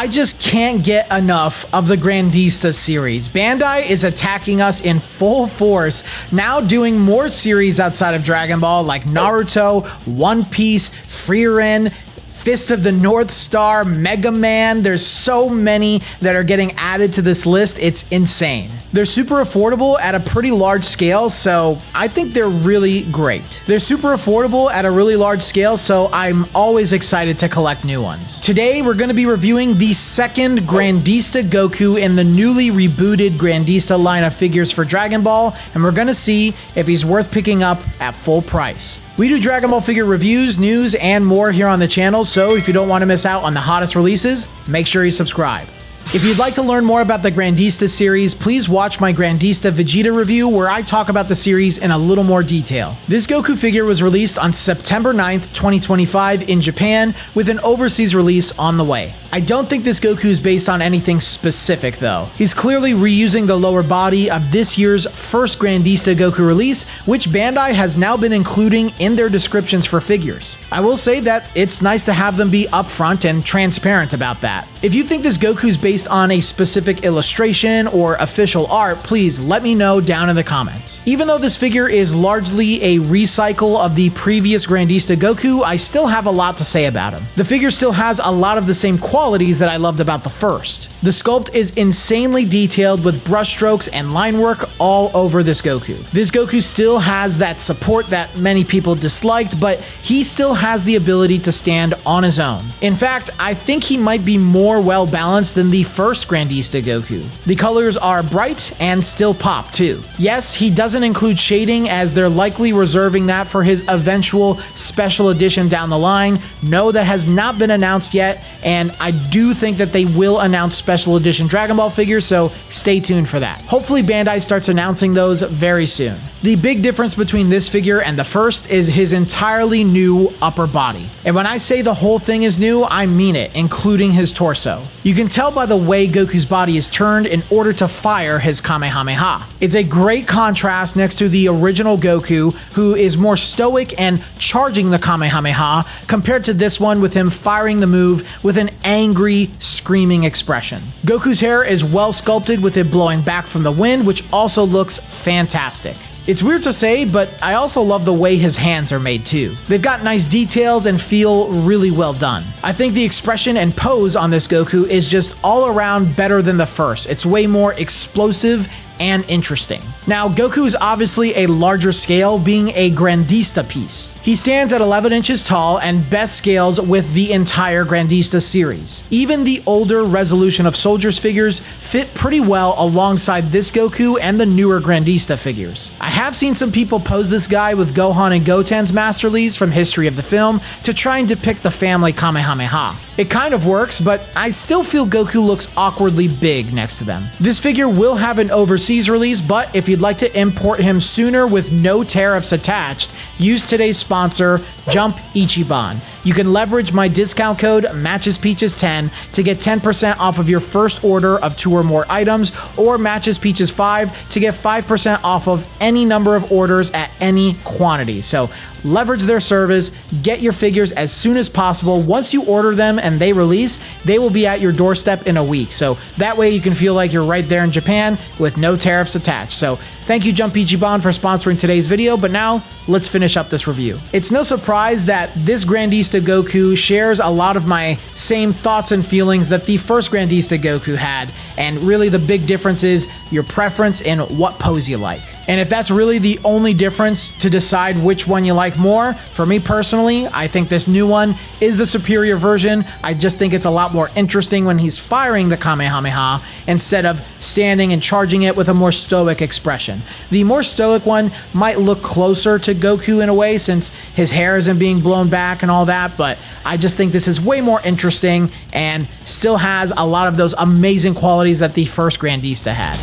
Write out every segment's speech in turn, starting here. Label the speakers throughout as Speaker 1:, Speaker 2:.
Speaker 1: I just can't get enough of the Grandista series. Bandai is attacking us in full force, now doing more series outside of Dragon Ball like Naruto, One Piece, Frieren, Fist of the North Star, Mega Man. There's so many that are getting added to this list. It's insane. They're super affordable at a pretty large scale, so I think they're really great. They're super affordable at a really large scale, so I'm always excited to collect new ones. Today, we're going to be reviewing the second Grandista Goku in the newly rebooted Grandista line of figures for Dragon Ball, and we're going to see if he's worth picking up at full price. We do Dragon Ball figure reviews, news, and more here on the channel, so if you don't want to miss out on the hottest releases, make sure you subscribe. If you'd like to learn more about the Grandista series, please watch my Grandista Vegeta review where I talk about the series in a little more detail. This Goku figure was released on September 9th, 2025 in Japan, with an overseas release on the way. I don't think this Goku is based on anything specific though. He's clearly reusing the lower body of this year's first Grandista Goku release, which Bandai has now been including in their descriptions for figures. I will say that it's nice to have them be upfront and transparent about that. If you think this Goku is based on a specific illustration or official art, please let me know down in the comments. Even though this figure is largely a recycle of the previous Grandista Goku, I still have a lot to say about him. The figure still has a lot of the same qualities that I loved about the first. The sculpt is insanely detailed with brushstrokes and line work all over this Goku. This Goku still has that support that many people disliked, but he still has the ability to stand on his own. In fact, I think he might be more well balanced than the first Grandista Goku. The colors are bright and still pop too. Yes, he doesn't include shading as they're likely reserving that for his eventual special edition down the line. No, that has not been announced yet, and I do think that they will announce special edition Dragon Ball figures, so stay tuned for that. Hopefully Bandai starts announcing those very soon. The big difference between this figure and the first is his entirely new upper body. And when I say the whole thing is new, I mean it, including his torso. You can tell by the way Goku's body is turned in order to fire his Kamehameha. It's a great contrast next to the original Goku, who is more stoic and charging the Kamehameha, compared to this one with him firing the move with an angry, screaming expression. Goku's hair is well sculpted with it blowing back from the wind, which also looks fantastic. It's weird to say, but I also love the way his hands are made too. They've got nice details and feel really well done. I think the expression and pose on this Goku is just all around better than the first. It's way more explosive and interesting. Now, Goku is obviously a larger scale, being a Grandista piece. He stands at 11 inches tall and best scales with the entire Grandista series. Even the older resolution of Soldiers figures fit pretty well alongside this Goku and the newer Grandista figures. I have seen some people pose this guy with Gohan and Goten's Master Lees from History of the Film to try and depict the family Kamehameha. It kind of works, but I still feel Goku looks awkwardly big next to them. This figure will have an overseas release, but if you'd like to import him sooner with no tariffs attached, use today's sponsor, Jump Ichiban. You can leverage my discount code MatchesPeaches10 to get 10% off of your first order of 2 or more items, or MatchesPeaches5 to get 5% off of any number of orders at any quantity. So leverage their service, get your figures as soon as possible. Once you order them and they release, they will be at your doorstep in a week. So that way you can feel like you're right there in Japan with no tariffs attached. So thank you, Jump Ichiban, for sponsoring today's video, but now let's finish up this review. It's no surprise that this Grandista Goku shares a lot of my same thoughts and feelings that the first Grandista Goku had, and really the big difference is your preference in what pose you like. And if that's really the only difference to decide which one you like more, for me personally, I think this new one is the superior version. I just think it's a lot more interesting when he's firing the Kamehameha instead of standing and charging it with a more stoic expression. The more stoic one might look closer to Goku in a way, since his hair isn't being blown back and all that, but I just think this is way more interesting and still has a lot of those amazing qualities that the first Grandista had.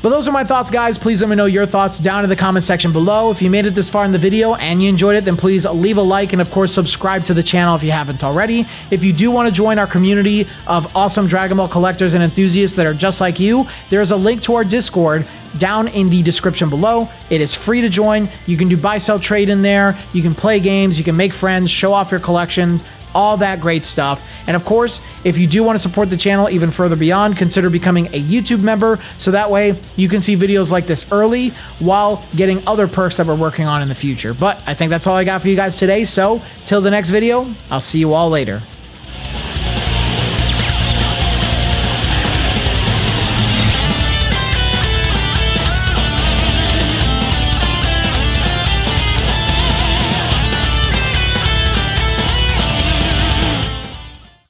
Speaker 1: But those are my thoughts, guys. Please let me know your thoughts down in the comment section below. If you made it this far in the video and you enjoyed it, then please leave a like and of course subscribe to the channel if you haven't already. If you do want to join our community of awesome Dragon Ball collectors and enthusiasts that are just like you, there's a link to our Discord down in the description below. It is free to join. You can do buy, sell, trade in there. You can play games. You can make friends, show off your collections, all that great stuff. And of course, if you do want to support the channel even further beyond, consider becoming a YouTube member, so that way you can see videos like this early while getting other perks that we're working on in the future. But I think that's all I got for you guys today, so till the next video, I'll see you all later.